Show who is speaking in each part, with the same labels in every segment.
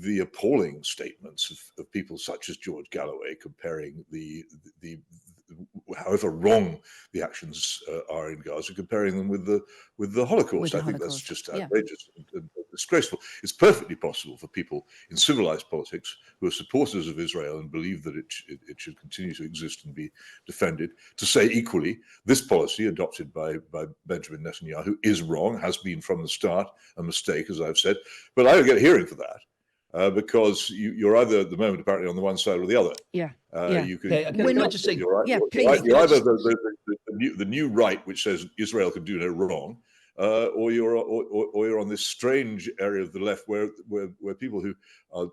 Speaker 1: the appalling statements of people such as George Galloway comparing the however wrong the actions are in Gaza, comparing them with the Holocaust. I think that's just outrageous and disgraceful. It's perfectly possible for people in civilized politics who are supporters of Israel and believe that it should continue to exist and be defended to say equally, this policy adopted by Benjamin Netanyahu is wrong, has been from the start a mistake, as I've said. But I don't get a hearing for that. Because you're either at the moment apparently on the one side or the other. You can.
Speaker 2: Can I just say,
Speaker 1: you're either the new right, which says Israel can do no wrong, or you're on this strange area of the left where people who are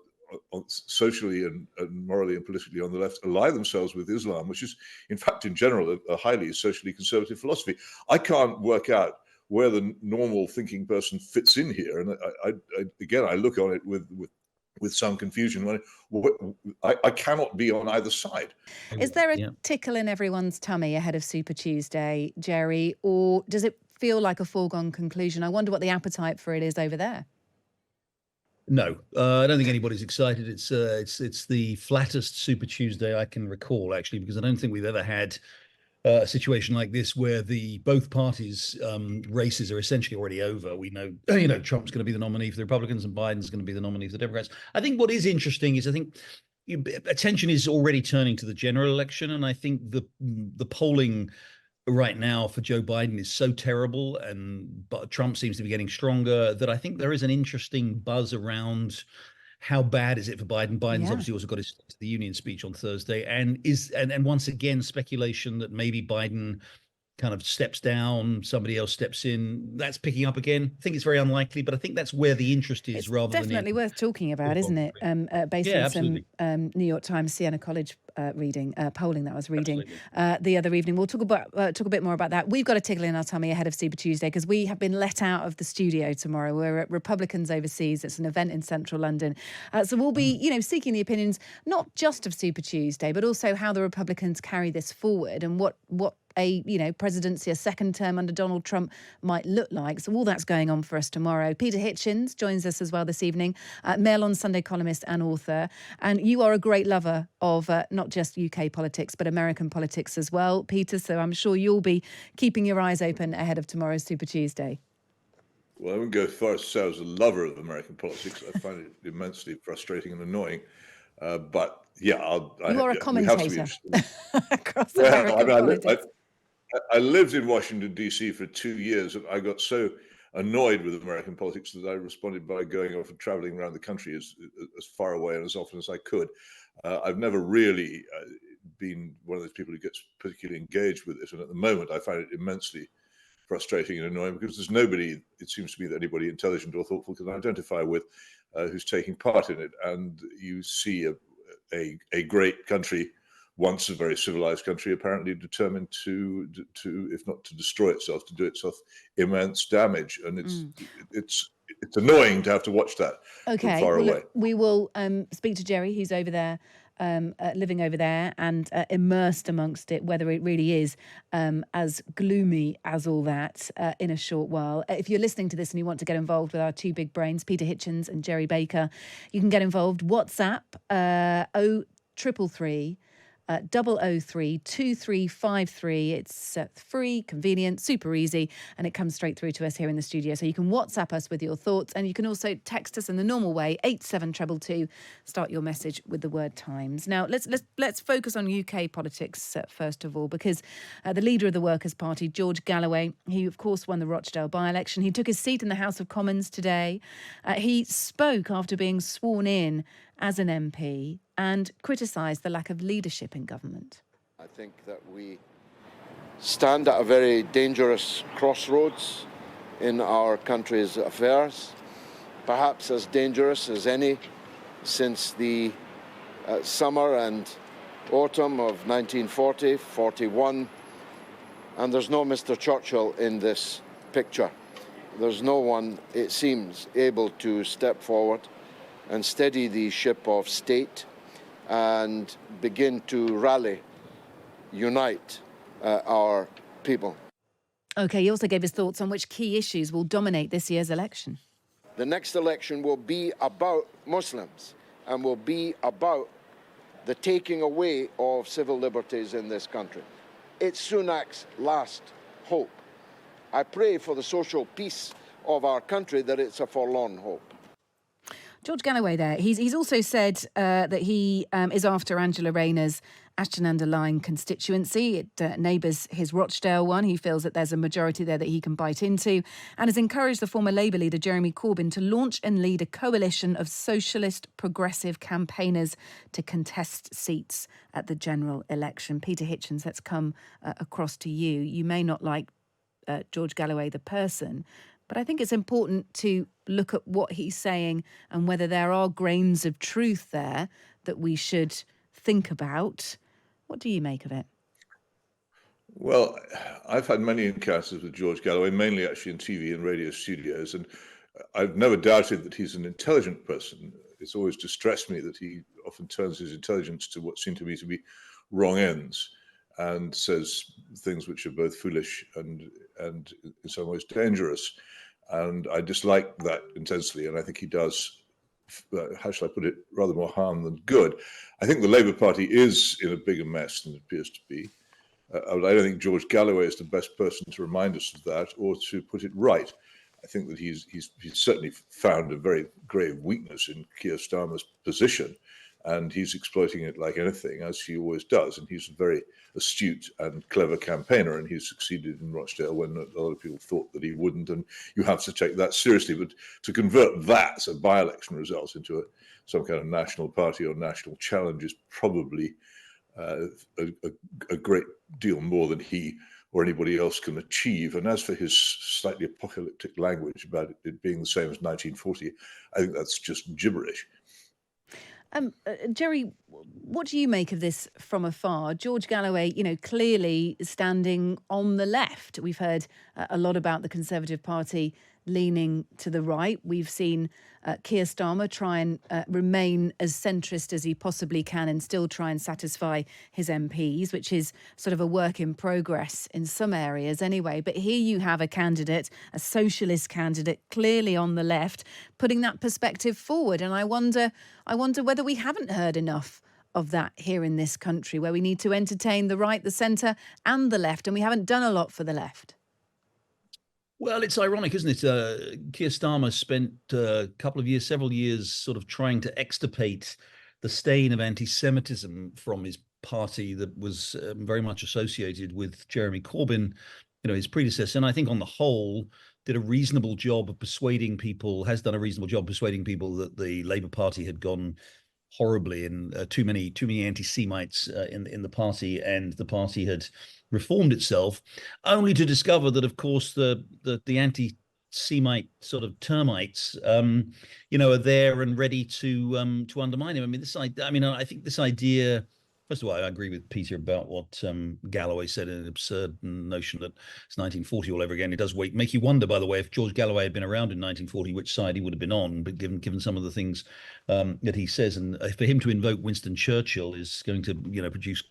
Speaker 1: socially and morally and politically on the left ally themselves with Islam, which is in fact in general a highly socially conservative philosophy. I can't work out where the normal thinking person fits in here, and I look on it with some confusion. I cannot be on either side.
Speaker 3: Is there a tickle in everyone's tummy ahead of Super Tuesday, Jerry, or does it feel like a foregone conclusion? I wonder what the appetite for it is over there.
Speaker 2: No, I don't think anybody's excited. It's the flattest Super Tuesday I can recall, actually, because I don't think we've ever had a situation like this where both parties' races are essentially already over. We know, Trump's going to be the nominee for the Republicans and Biden's going to be the nominee for the Democrats. I think what is interesting is attention is already turning to the general election, and I think the polling right now for Joe Biden is so terrible, but Trump seems to be getting stronger, that I think there is an interesting buzz around how bad is it for Biden? Biden's obviously also got his State of the Union speech on Thursday, and once again speculation that maybe Biden kind of steps down, somebody else steps in. That's picking up again. I think it's very unlikely, but I think that's where the interest is. It's rather
Speaker 3: definitely worth talking about, isn't it? Based on some New York Times Siena College polling that I was reading the other evening. We'll talk a bit more about that. We've got a tickle in our tummy ahead of Super Tuesday because we have been let out of the studio tomorrow. We're at Republicans Overseas. It's an event in central London. So we'll be, seeking the opinions not just of Super Tuesday, but also how the Republicans carry this forward and what a presidency, a second term under Donald Trump might look like. So all that's going on for us tomorrow. Peter Hitchens joins us as well this evening, Mail on Sunday columnist and author. And you are a great lover of not just UK politics, but American politics as well, Peter. So I'm sure you'll be keeping your eyes open ahead of tomorrow's Super Tuesday.
Speaker 1: Well, I wouldn't go as far as to say I was a lover of American politics. I find it immensely frustrating and annoying. But yeah,
Speaker 3: you are a commentator across American politics.
Speaker 1: I lived in Washington, D.C. for 2 years, and I got so annoyed with American politics that I responded by going off and traveling around the country as far away and as often as I could. I've never really been one of those people who gets particularly engaged with it, and at the moment I find it immensely frustrating and annoying because there's nobody, it seems to me, that anybody intelligent or thoughtful can identify with who's taking part in it. And you see a great country, once a very civilized country, apparently determined to if not to destroy itself, to do itself immense damage. And it's annoying to have to watch that from far away.
Speaker 3: Look, we will speak to Jerry, who's over there, living over there and immersed amongst it, whether it really is as gloomy as all that in a short while. If you're listening to this and you want to get involved with our two big brains, Peter Hitchens and Jerry Baker, you can get involved. WhatsApp 0333 003 2353. It's free, convenient, super easy, and it comes straight through to us here in the studio. So you can WhatsApp us with your thoughts, and you can also text us in the normal way, 87222. Start your message with the word Times. Now let's focus on UK politics first of all, because the leader of the Workers' Party, George Galloway, he of course won the Rochdale by-election. He took his seat in the House of Commons today. He spoke after being sworn in as an MP and criticised the lack of leadership in government.
Speaker 4: I think that we stand at a very dangerous crossroads in our country's affairs, perhaps as dangerous as any since the summer and autumn of 1940, 41. And there's no Mr. Churchill in this picture. There's no one, it seems, able to step forward and steady the ship of state and begin to rally, unite our people.
Speaker 3: OK, he also gave his thoughts on which key issues will dominate this year's election.
Speaker 4: The next election will be about Muslims and will be about the taking away of civil liberties in this country. It's Sunak's last hope. I pray for the social peace of our country that it's a forlorn hope.
Speaker 3: George Galloway there. He's also said that he is after Angela Rayner's Ashton-under-Lyne constituency. It neighbours his Rochdale one. He feels that there's a majority there that he can bite into, and has encouraged the former Labour leader Jeremy Corbyn to launch and lead a coalition of socialist progressive campaigners to contest seats at the general election. Peter Hitchens, let's come across to you. You may not like George Galloway the person, but I think it's important to look at what he's saying and whether there are grains of truth there that we should think about. What do you make of it?
Speaker 1: Well, I've had many encounters with George Galloway, mainly actually in TV and radio studios, and I've never doubted that he's an intelligent person. It's always distressed me that he often turns his intelligence to what seem to me to be wrong ends and says things which are both foolish and in some ways dangerous. And I dislike that intensely, and I think he does, how shall I put it, rather more harm than good. I think the Labour Party is in a bigger mess than it appears to be. I don't think George Galloway is the best person to remind us of that or to put it right. I think that he's certainly found a very grave weakness in Keir Starmer's position, and he's exploiting it like anything, as he always does. And he's a very astute and clever campaigner, and he's succeeded in Rochdale when a lot of people thought that he wouldn't, and you have to take that seriously. But to convert that, a by-election result, into some kind of national party or national challenge is probably a great deal more than he or anybody else can achieve. And as for his slightly apocalyptic language about it being the same as 1940, I think that's just gibberish.
Speaker 3: Jerry, what do you make of this from afar? George Galloway, clearly standing on the left. We've heard a lot about the Conservative Party leaning to the right. We've seen Keir Starmer try and remain as centrist as he possibly can and still try and satisfy his MPs, which is sort of a work in progress in some areas anyway. But here you have a candidate, a socialist candidate, clearly on the left, putting that perspective forward. And I wonder whether we haven't heard enough of that here in this country, where we need to entertain the right, the centre and the left, and we haven't done a lot for the left.
Speaker 2: Well, it's ironic, isn't it? Keir Starmer spent several years sort of trying to extirpate the stain of anti-Semitism from his party that was very much associated with Jeremy Corbyn, his predecessor. And I think on the whole has done a reasonable job of persuading people that the Labour Party had gone horribly, and too many anti-Semites in the party, and the party had reformed itself, only to discover that, of course, the anti-Semite sort of termites, are there and ready to undermine him. I think this idea. First of all, I agree with Peter about what Galloway said, an absurd notion that it's 1940 all over again. It does make you wonder, by the way, if George Galloway had been around in 1940, which side he would have been on, but given some of the things that he says. And for him to invoke Winston Churchill is going to, produce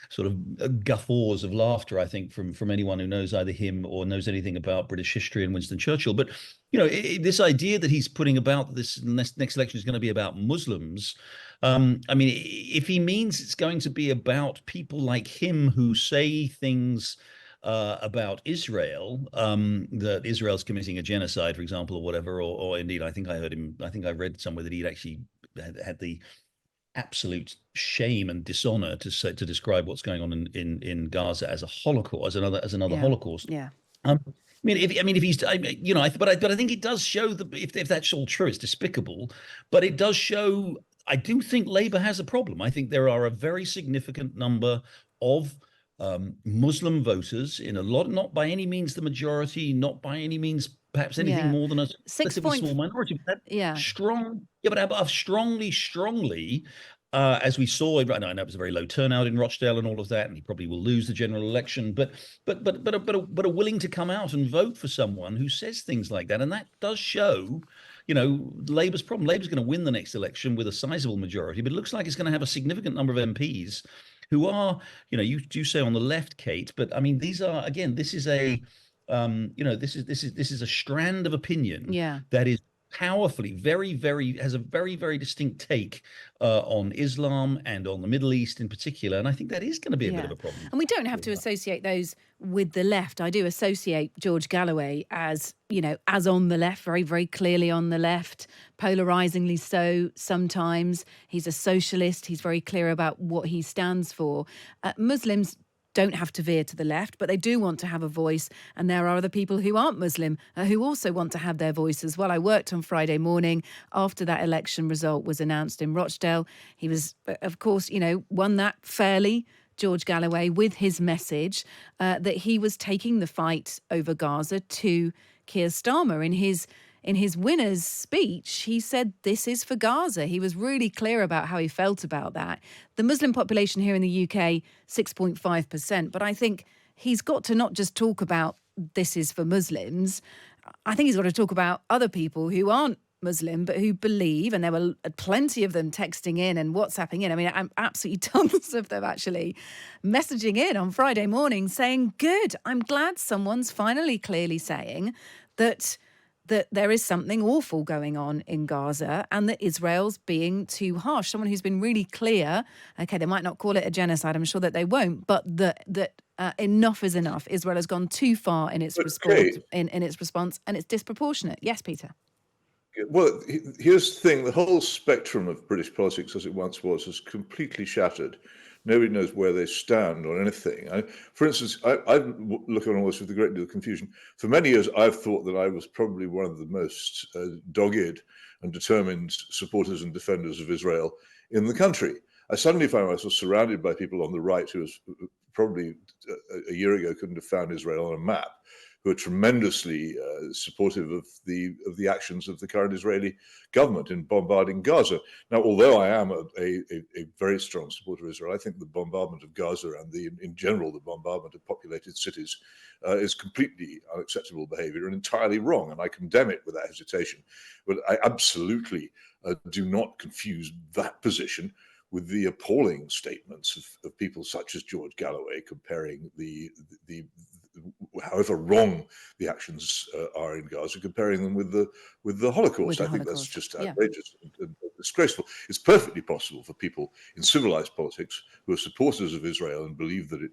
Speaker 2: sort of guffaws of laughter, I think, from anyone who knows either him or knows anything about British history and Winston Churchill. But, this idea that he's putting about this next election is going to be about Muslims. If he means it's going to be about people like him who say things about Israel, that Israel's committing a genocide, for example, or whatever, or indeed, I think I read somewhere that he'd actually had the absolute shame and dishonor to describe what's going on in Gaza as a Holocaust, as another Holocaust.
Speaker 3: Yeah.
Speaker 2: If he's, but I think it does show that if that's all true, it's despicable. But it does show. I do think Labour has a problem. I think there are a very significant number of Muslim voters in a lot, not by any means the majority, not by any means perhaps anything more than a relatively small minority. But strongly. As we saw, I know it was a very low turnout in Rochdale and all of that, and he probably will lose the general election. But are willing to come out and vote for someone who says things like that, and that does show, Labour's problem. Labour's going to win the next election with a sizable majority, but it looks like it's going to have a significant number of MPs who are, you say on the left, Kate, but these are, again, this is a, this is a strand of opinion that is powerfully, has a very distinct take on Islam and on the Middle East in particular. And I think that is going to be a bit of a problem.
Speaker 3: And we don't have to associate those with the left. I do associate George Galloway as, as on the left, very clearly on the left, polarizingly so sometimes. He's a socialist. He's very clear about what he stands for. Muslims don't have to veer to the left, but they do want to have a voice. And there are other people who aren't Muslim who also want to have their voice as well. I worked on Friday morning after that election result was announced in Rochdale. He was, of course, won that fairly, George Galloway, with his message that he was taking the fight over Gaza to Keir Starmer. In his winner's speech, he said, this is for Gaza. He was really clear about how he felt about that. The Muslim population here in the UK, 6.5%. But I think he's got to not just talk about this is for Muslims. I think he's got to talk about other people who aren't Muslim, but who believe, and there were plenty of them texting in and WhatsApping in. I mean, absolutely tons of them actually messaging in on Friday morning saying, good, I'm glad someone's finally clearly saying that there is something awful going on in Gaza and that Israel's being too harsh. Someone who's been really clear, okay, they might not call it a genocide, I'm sure that they won't, but that enough is enough. Israel has gone too far in its response, in its response, and it's disproportionate. Yes, Peter.
Speaker 1: Well, here's the thing. The whole spectrum of British politics as it once was has completely shattered. Nobody knows where they stand on anything. For instance, I look on all this with a great deal of confusion. For many years, I've thought that I was probably one of the most dogged and determined supporters and defenders of Israel in the country. I suddenly found myself surrounded by people on the right who was probably a year ago couldn't have found Israel on a map, who are tremendously supportive of the actions of the current Israeli government in bombarding Gaza. Now, although I am a very strong supporter of Israel, I think the bombardment of Gaza and in general the bombardment of populated cities is completely unacceptable behavior and entirely wrong, and I condemn it without hesitation. But I absolutely do not confuse that position with the appalling statements of people such as George Galloway comparing the however wrong the actions are in Gaza, comparing them with the Holocaust. I think that's just outrageous and disgraceful. It's perfectly possible for people in civilized politics who are supporters of Israel and believe that it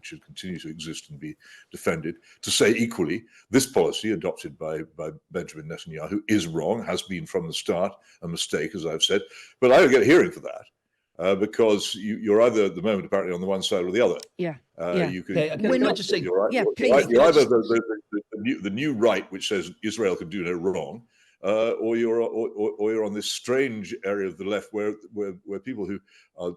Speaker 1: should continue to exist and be defended to say equally, this policy adopted by Benjamin Netanyahu is wrong, has been from the start a mistake, as I've said, but I don't get a hearing for that. Because you're either at the moment apparently on the one side or the other. You can.
Speaker 2: We're not just saying.
Speaker 1: You're either the new right, which says Israel can do no wrong, or you're on this strange area of the left where people who are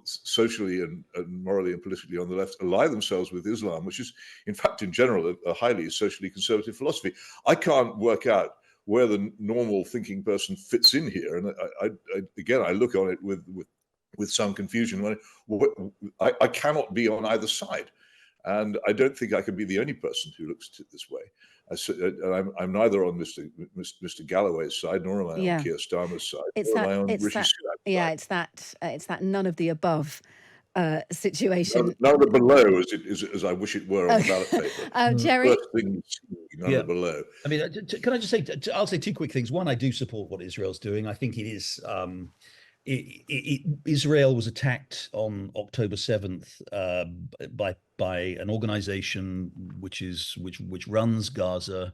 Speaker 1: socially and morally and politically on the left ally themselves with Islam, which is in fact in general a highly socially conservative philosophy. I can't work out where the normal thinking person fits in here, and I look on it with some confusion. I cannot be on either side, and I don't think I can be the only person who looks at it this way. I'm neither on Mr. Galloway's side nor am I on Keir Starmer's side. It's
Speaker 3: that none of the above situation.
Speaker 1: None of the below, as I wish it were on the ballot paper.
Speaker 3: Jerry,
Speaker 1: first thing, none of the below.
Speaker 2: I mean, can I just say? I'll say two quick things. One, I do support what Israel's doing. I think it is. Israel was attacked on October 7th by an organization which runs Gaza,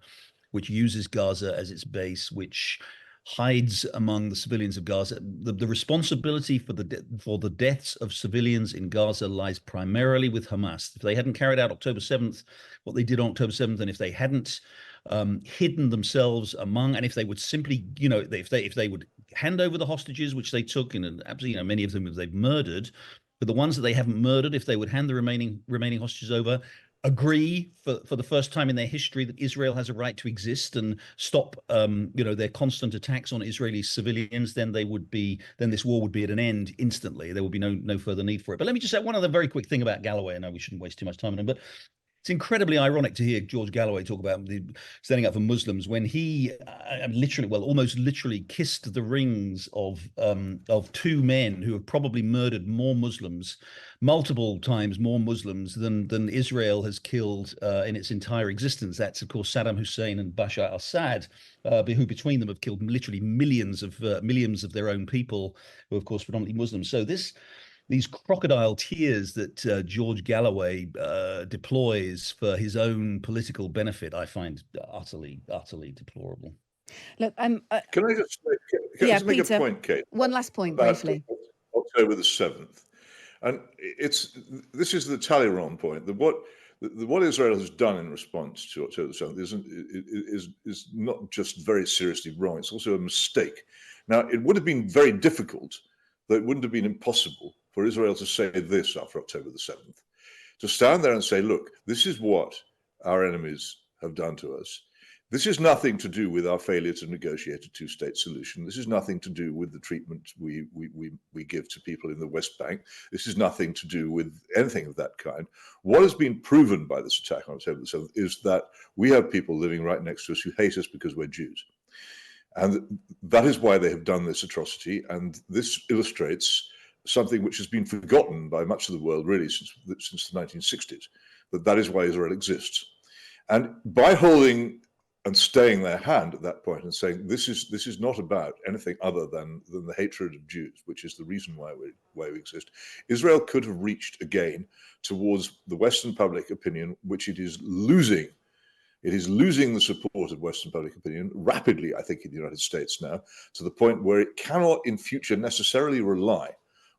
Speaker 2: which uses Gaza as its base, which hides among the civilians of Gaza. The responsibility for the deaths of civilians in Gaza lies primarily with Hamas. If they hadn't carried out October 7th, what they did on October 7th, and if they hadn't hidden themselves among, and if they would simply, if they would hand over the hostages, which they took, and absolutely, many of them they've murdered, but the ones that they haven't murdered, if they would hand the remaining hostages over, agree for the first time in their history that Israel has a right to exist and stop, their constant attacks on Israeli civilians, then this war would be at an end instantly. There would be no further need for it. But let me just say one other very quick thing about Galloway. I know we shouldn't waste too much time on him, but It's incredibly ironic to hear George Galloway talk about standing up for Muslims when he literally, well, almost literally kissed the rings of two men who have probably murdered more Muslims, multiple times more Muslims than Israel has killed in its entire existence. That's, of course, Saddam Hussein and Bashar al-Assad, who between them have killed literally millions of their own people, who are, of course, predominantly Muslims. So these crocodile tears that George Galloway deploys for his own political benefit, I find utterly deplorable.
Speaker 3: Look,
Speaker 1: can I just make
Speaker 3: Peter,
Speaker 1: a point, Kate?
Speaker 3: One last point,
Speaker 1: about
Speaker 3: briefly.
Speaker 1: October the 7th, and this is the Talleyrand point, that what Israel has done in response to October the 7th is not just very seriously wrong; it's also a mistake. Now, it would have been very difficult, though it wouldn't have been impossible, for Israel to say this after October the 7th, to stand there and say, look, this is what our enemies have done to us. This is nothing to do with our failure to negotiate a two-state solution. This is nothing to do with the treatment we give to people in the West Bank. This is nothing to do with anything of that kind. What has been proven by this attack on October the 7th is that we have people living right next to us who hate us because we're Jews. And that is why they have done this atrocity. And this illustrates something which has been forgotten by much of the world, really, since the 1960s, that is why Israel exists. And by holding and staying their hand at that point and saying, this is not about anything other than the hatred of Jews, which is the reason why we exist, Israel could have reached again towards the Western public opinion, which it is losing. It is losing the support of Western public opinion rapidly, I think, in the United States now, to the point where it cannot in future necessarily rely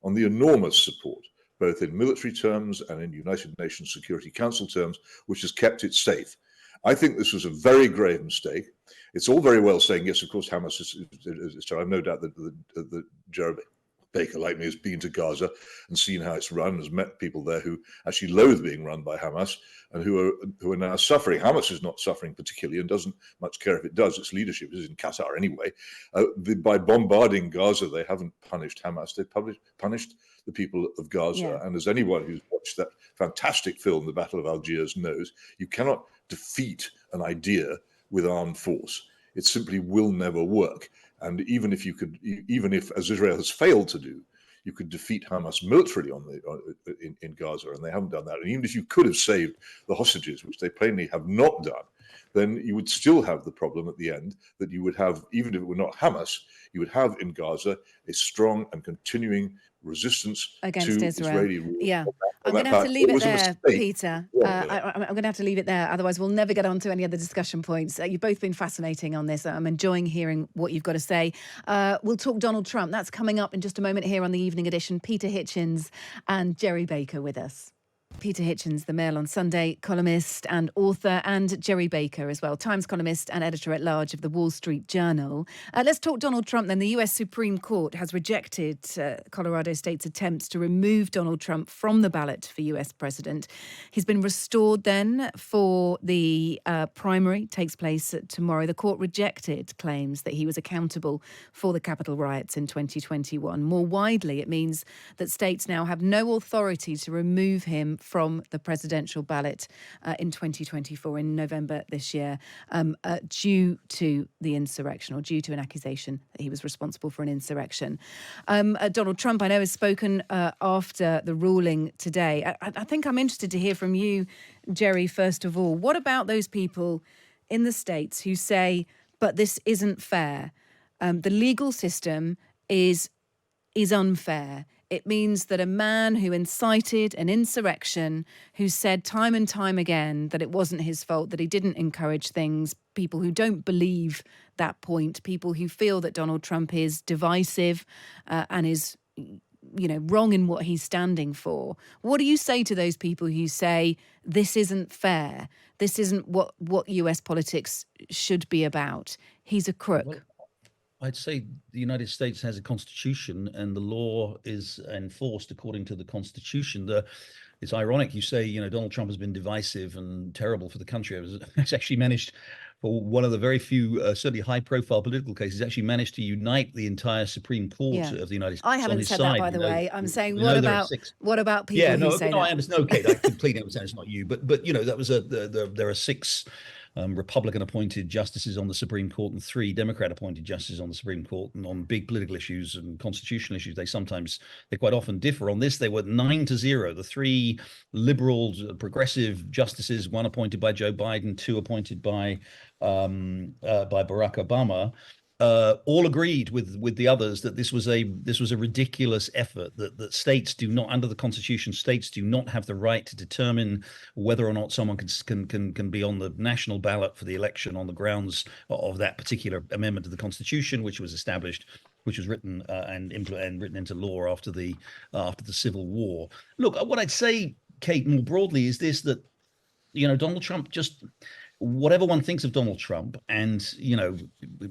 Speaker 1: on the enormous support, both in military terms and in United Nations Security Council terms, which has kept it safe. I think this was a very grave mistake. It's all very well saying, yes, of course, Hamas is I have no doubt that Jeremy Baker, like me, has been to Gaza and seen how it's run, has met people there who actually loathe being run by Hamas and who are now suffering. Hamas is not suffering particularly and doesn't much care if it does. Its leadership is in Qatar anyway. By bombarding Gaza, they haven't punished Hamas. They punished the people of Gaza. Yeah. And as anyone who's watched that fantastic film, The Battle of Algiers, knows, you cannot defeat an idea with armed force. It simply will never work. And even if, as Israel has failed to do, you could defeat Hamas militarily in Gaza, and they haven't done that. And even if you could have saved the hostages, which they plainly have not done, then you would still have the problem at the end that you would have, even if it were not Hamas, you would have in Gaza a strong and continuing resistance
Speaker 3: against
Speaker 1: to
Speaker 3: Israel.
Speaker 1: Israeli rule.
Speaker 3: Yeah. I'm going to have to leave it there, Peter. I'm going to have to leave it there. Otherwise, we'll never get on to any other discussion points. You've both been fascinating on this. I'm enjoying hearing what you've got to say. We'll talk Donald Trump. That's coming up in just a moment here on the Evening Edition. Peter Hitchens and Jerry Baker with us. Peter Hitchens, the Mail on Sunday columnist and author, and Jerry Baker as well, Times columnist and editor-at-large of the Wall Street Journal. Let's talk Donald Trump then. The US Supreme Court has rejected Colorado State's attempts to remove Donald Trump from the ballot for US president. He's been restored then for the primary, takes place tomorrow. The court rejected claims that he was accountable for the Capitol riots in 2021. More widely, it means that states now have no authority to remove him from the presidential ballot in 2024, in November this year, due to the insurrection, or due to an accusation that he was responsible for an insurrection. Donald Trump, I know, has spoken after the ruling today. I think I'm interested to hear from you, Jerry, first of all. What about those people in the States who say, but this isn't fair? The legal system is unfair. It means that a man who incited an insurrection, who said time and time again that it wasn't his fault, that he didn't encourage things, people who don't believe that point, people who feel that Donald Trump is divisive and is, wrong in what he's standing for. What do you say to those people who say this isn't fair? This isn't what US politics should be about. He's a crook.
Speaker 2: Well, I'd say the United States has a constitution and the law is enforced according to the constitution. It's ironic you say, Donald Trump has been divisive and terrible for the country. It's actually managed for one of the very few, certainly high-profile political cases, actually managed to unite the entire Supreme Court of the United States.
Speaker 3: I haven't said that, by the way. I'm saying, what about people who say that?
Speaker 2: I understand. Okay, I completely understand. It's not you, but that was there are 6 Republican-appointed justices on the Supreme Court and 3 Democrat-appointed justices on the Supreme Court, and on big political issues and constitutional issues, they quite often differ. On this, they were 9-0. The 3 liberal, progressive justices, one appointed by Joe Biden, 2 appointed by Barack Obama, all agreed with the others that this was a ridiculous effort, that states do not, under the Constitution, states do not have the right to determine whether or not someone can be on the national ballot for the election on the grounds of that particular amendment to the Constitution, which was written and written into law after the Civil War. Look, what I'd say, Kate, more broadly is this: that Donald Trump, just whatever one thinks of Donald Trump, and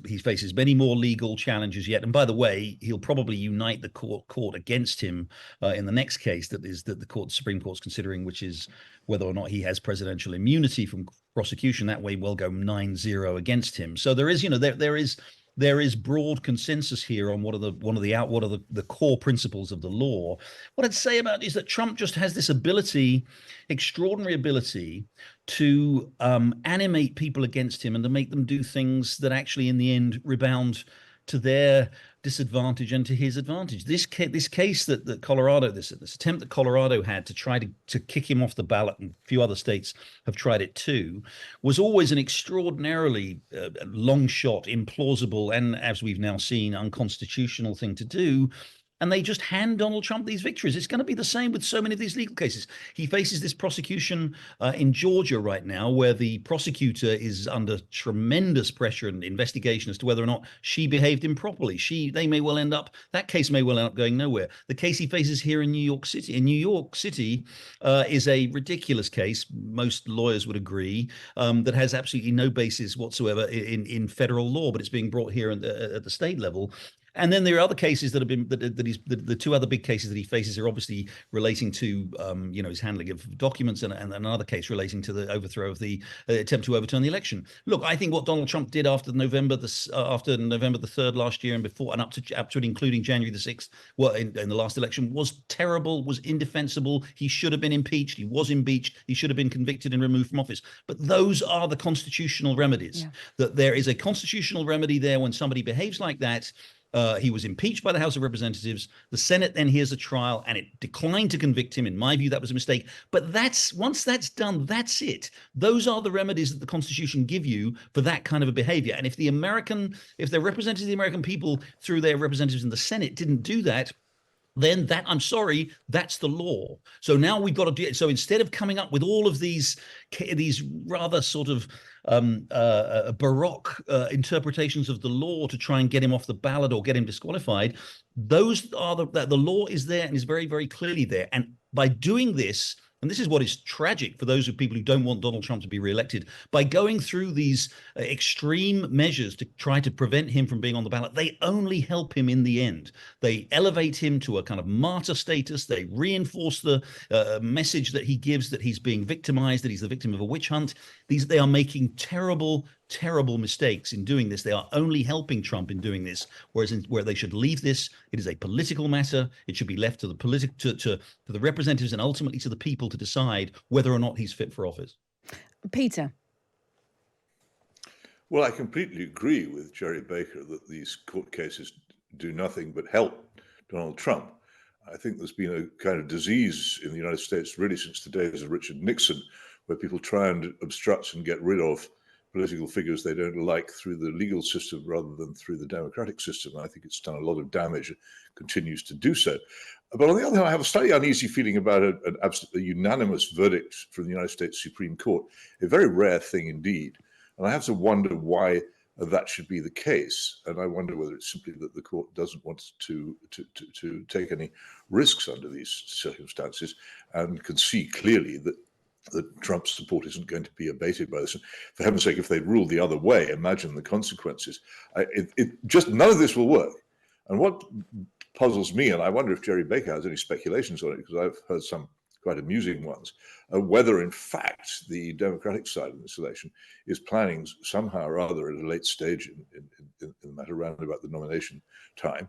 Speaker 2: he faces many more legal challenges yet. And by the way, he'll probably unite the court against him in the next case that the Supreme Court's considering, which is whether or not he has presidential immunity from prosecution. That way, we'll go 9-0 against him. So there is, there is broad consensus here on what are the core principles of the law. What I'd say about it is that Trump just has this extraordinary ability to animate people against him and to make them do things that actually in the end rebound to their disadvantage and to his advantage. This case that Colorado, this attempt that Colorado had to try to kick him off the ballot, and a few other states have tried it too, was always an extraordinarily long shot, implausible, and as we've now seen, unconstitutional thing to do. And they just hand Donald Trump these victories. It's going to be the same with so many of these legal cases. He faces this prosecution in Georgia right now, where the prosecutor is under tremendous pressure and investigation as to whether or not she behaved improperly. That case may well end up going nowhere. The case he faces here in New York City, is a ridiculous case. Most lawyers would agree, that has absolutely no basis whatsoever in federal law, but it's being brought here at the state level. And then there are other cases that have been the 2 other big cases that he faces are obviously relating to his handling of documents, and another case relating to the overthrow of the attempt to overturn the election. Look, I think what Donald Trump did after November the 3rd last year and before and up to and including January the 6th, in the last election, was terrible, was indefensible. He should have been impeached. He was impeached. He should have been convicted and removed from office. But those are the constitutional remedies. Yeah. That there is a constitutional remedy there when somebody behaves like that. He was impeached by the House of Representatives. The Senate then hears a trial, and it declined to convict him. In my view, that was a mistake. But once that's done, that's it. Those are the remedies that the Constitution give you for that kind of a behavior. And if the representatives of the American people through their representatives in the Senate didn't do that, then I'm sorry, that's the law. So now we've got to do it. So instead of coming up with all of these rather sort of baroque interpretations of the law to try and get him off the ballot or get him disqualified, those are the law is there and is very, very clearly there. And by doing this, and this is what is tragic for those people who don't want Donald Trump to be reelected, by going through these extreme measures to try to prevent him from being on the ballot, they only help him in the end. They elevate him to a kind of martyr status. They reinforce the message that he gives, that he's being victimized, that he's the victim of a witch hunt. They are making terrible mistakes in doing this. They are only helping Trump in doing this, where they should leave this. It is a political matter. It should be left to the the representatives and ultimately to the people to decide whether or not he's fit for office.
Speaker 3: Peter.
Speaker 1: Well, I completely agree with Jerry Baker that these court cases do nothing but help Donald Trump. I think there's been a kind of disease in the United States really since the days of Richard Nixon, where people try and obstruct and get rid of political figures they don't like through the legal system rather than through the democratic system. I think it's done a lot of damage and continues to do so. But on the other hand, I have a slightly uneasy feeling about an absolutely unanimous verdict from the United States Supreme Court, a very rare thing indeed. And I have to wonder why that should be the case. And I wonder whether it's simply that the court doesn't want to take any risks under these circumstances and can see clearly that Trump's support isn't going to be abated by this. And for heaven's sake, if they ruled the other way, imagine the consequences. Just none of this will work. And what puzzles me, and I wonder if Jerry Baker has any speculations on it, because I've heard some quite amusing ones, whether in fact the Democratic side of this election is planning somehow or other at a late stage in the matter round about the nomination time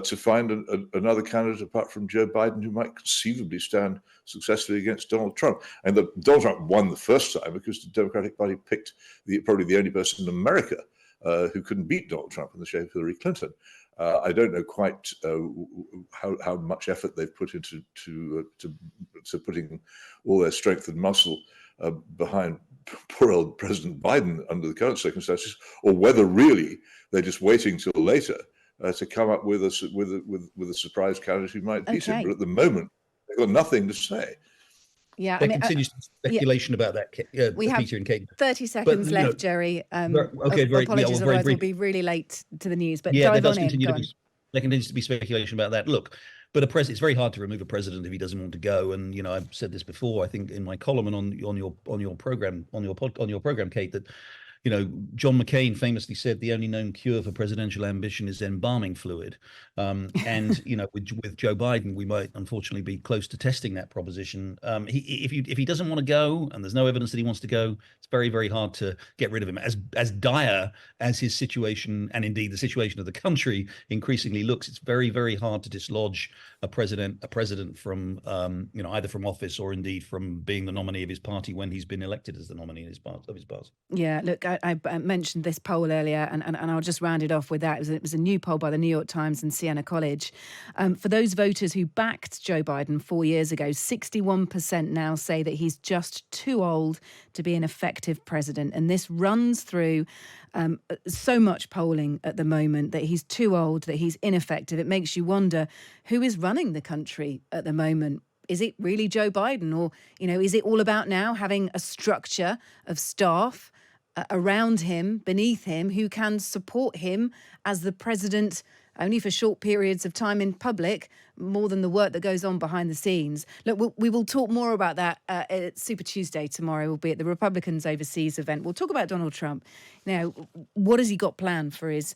Speaker 1: to find another candidate apart from Joe Biden who might conceivably stand successfully against Donald Trump. And Donald Trump won the first time because the Democratic Party picked probably the only person in America who couldn't beat Donald Trump in the shape of Hillary Clinton. I don't know quite how much effort they've put into to putting all their strength and muscle behind poor old President Biden under the current circumstances, or whether really they're just waiting till later to come up with a surprise candidate who might beat him. But at the moment, they've got nothing to say.
Speaker 3: Yeah,
Speaker 2: there continues speculation about that.
Speaker 3: We have
Speaker 2: Peter and Kate.
Speaker 3: 30 seconds left, Jerry. Apologies, otherwise we'll be really late to the news. But
Speaker 2: yeah, there continues to be speculation about that. Look, but it's very hard to remove a president if he doesn't want to go. And I've said this before, I think in my column and on your program, Kate, that John McCain famously said the only known cure for presidential ambition is embalming fluid. And, with Joe Biden, we might unfortunately be close to testing that proposition. If he doesn't want to go, and there's no evidence that he wants to go, it's very, very hard to get rid of him. As dire as his situation, and indeed the situation of the country increasingly looks, it's very, very hard to dislodge a president from, either from office or indeed from being the nominee of his party when he's been elected as the nominee of his party.
Speaker 3: Yeah, look, I mentioned this poll earlier, and I'll just round it off with that. It was a new poll by the New York Times and Siena College. For those voters who backed Joe Biden 4 years ago, 61% now say that he's just too old to be an effective president. And this runs through so much polling at the moment, that he's too old, that he's ineffective. It makes you wonder who is running the country at the moment. Is it really Joe Biden? Or, is it all about now having a structure of staff around him, beneath him, who can support him as the president only for short periods of time in public, more than the work that goes on behind the scenes? Look, we will talk more about that at Super Tuesday tomorrow. We'll be at the Republicans Overseas event. We'll talk about Donald Trump. Now, what has he got planned for his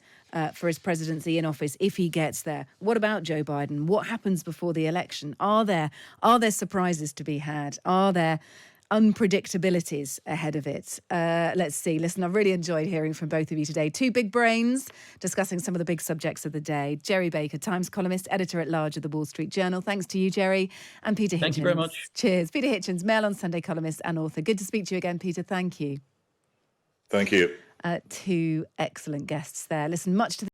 Speaker 3: presidency in office if he gets there? What about Joe Biden? What happens before the election? Are there surprises to be had? Are there unpredictabilities ahead of it? Let's see. Listen, I've really enjoyed hearing from both of you today. Two big brains discussing some of the big subjects of the day. Jerry Baker, Times columnist, editor-at-large of the Wall Street Journal. Thanks to you, Jerry. And Peter Hitchens.
Speaker 2: Thank you very much.
Speaker 3: Cheers. Peter Hitchens, Mail on Sunday columnist and author. Good to speak to you again, Peter. Thank you.
Speaker 1: Thank you.
Speaker 3: Two excellent guests there. Listen, much to